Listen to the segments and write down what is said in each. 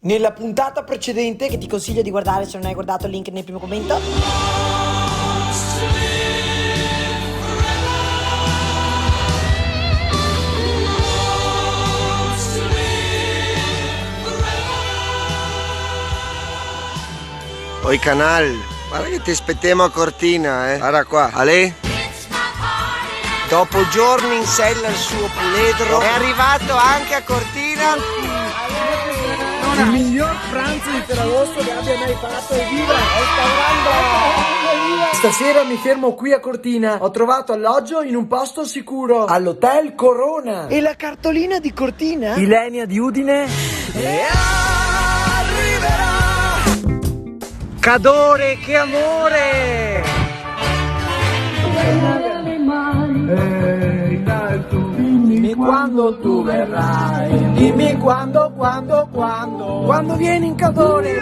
Nella puntata precedente, che ti consiglio di guardare se non hai guardato il link nel primo commento, Oi canal, guarda che ti aspettiamo a Cortina, Guarda qua, Ale. Dopo giorni in sella al suo puledro è arrivato anche a Cortina. Il miglior pranzo di Ferragosto che abbia mai fatto. Evviva! Stasera mi fermo qui a Cortina. Ho trovato alloggio in un posto sicuro, all'Hotel Corona. e la cartolina di Cortina? Ilenia di Udine. E arriverà. Cadore, che amore! Dimmi quando tu verrai. Dimmi quando vieni in Cadore.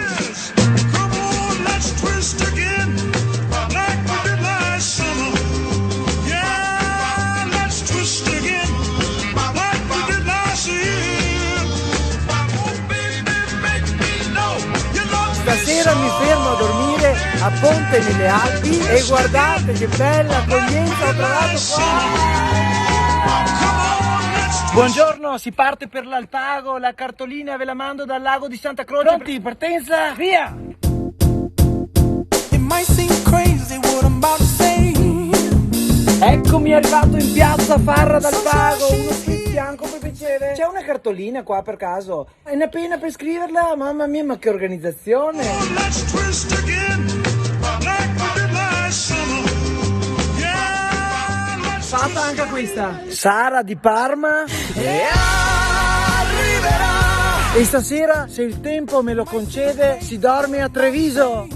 Come on, let's twist again, like we did last summer. Yeah, let's twist again, like we did last year. Oh, baby, make me know you love me Stasera mi fermo a dormire a Ponte nelle Alpi e guardate che bella accoglienza ho trovato qua. Buongiorno, si parte per l'Alpago, la cartolina ve la mando dal lago di Santa Croce. Pronti, partenza, via! Eccomi arrivato in piazza Farra d'Alpago, uno skate bianco per piacere. C'è una cartolina qua per caso? È una pena per scriverla? Mamma mia, ma che organizzazione! let's twist again, like we did last summer. Yeah, let's Fatta anche questa. Sara di Parma. E arriverà. E stasera, se il tempo me lo concede, si dorme a Treviso.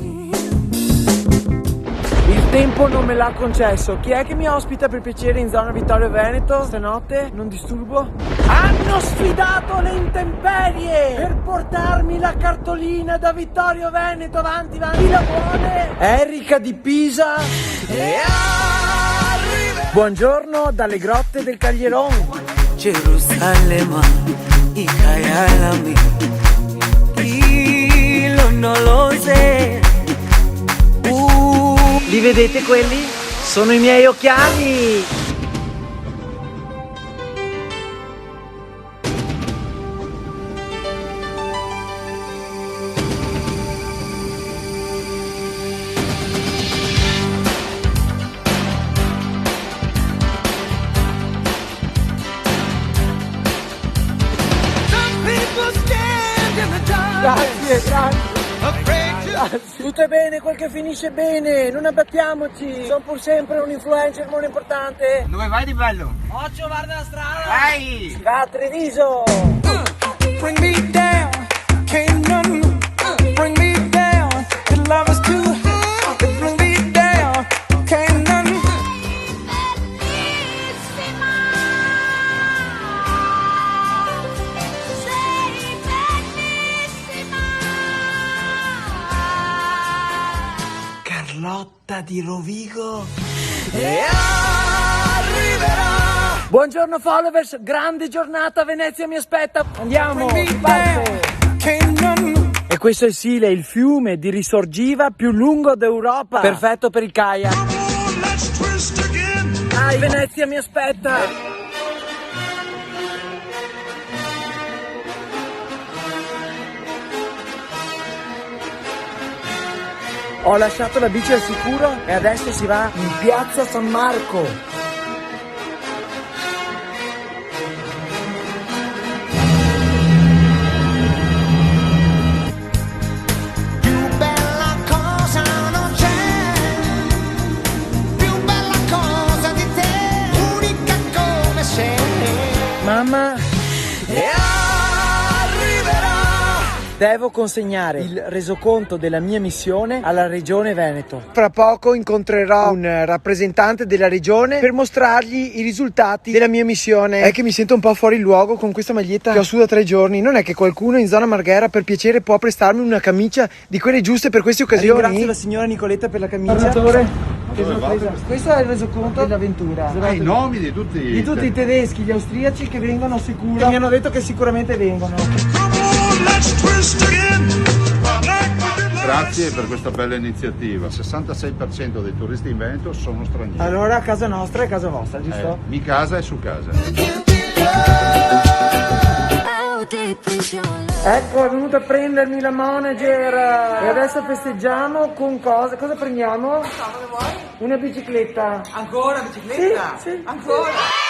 Il tempo non me l'ha concesso. Chi è che mi ospita per piacere in zona Vittorio Veneto stanotte? Non disturbo. Hanno sfidato le intemperie per portarmi la cartolina da Vittorio Veneto. Avanti, avanti, la vuole. Erika di Pisa. E arriverà. Buongiorno dalle grotte del Caglieron. Jerusalema ikayalami ilo nolose. Li vedete quelli? Sono i miei occhiali! Grazie, grazie. Tutto è bene quel che finisce bene, non abbattiamoci. Sono pur sempre un influencer molto importante. Dove vai di bello? Occhio, guarda la strada. Vai! Si va a Treviso. Bring me down, can't none bring me down. The love is too hot. Bring me down, can't none. Carlotta di Rovigo. E arriverà. Buongiorno followers, grande giornata, Venezia mi aspetta. Andiamo, Bring me parte. down, can't none. E questo è il Sile, il fiume di risorgiva più lungo d'Europa. Perfetto per il kayak. Come on, let's twist again. Dai, Venezia mi aspetta. Ho lasciato la bici al sicuro e adesso si va in piazza San Marco. Più bella cosa non c'è, più bella cosa di te, unica come sei. Mamma, E arriverà. devo consegnare il resoconto della mia missione alla regione Veneto. Fra poco incontrerò un rappresentante della regione per mostrargli i risultati della mia missione. È che mi sento un po' fuori luogo con questa maglietta che ho su da 3 giorni. Non è che qualcuno in zona Marghera per piacere può prestarmi una camicia di quelle giuste per queste occasioni? Ringrazio la signora Nicoletta per la camicia. Questo è il resoconto dell'avventura. I nomi di tutti I tedeschi, gli austriaci che vengono sicuro. Mi hanno detto che sicuramente vengono. Come on, let's twist again. Grazie per questa bella iniziativa. Il 66% dei turisti in Veneto sono stranieri. Allora casa nostra è casa vostra, giusto? Mi casa è su casa. Ecco, è venuto a prendermi la manager e adesso festeggiamo con cosa? Cosa prendiamo? Una bicicletta. Ancora bicicletta? Sì, sì. Ancora?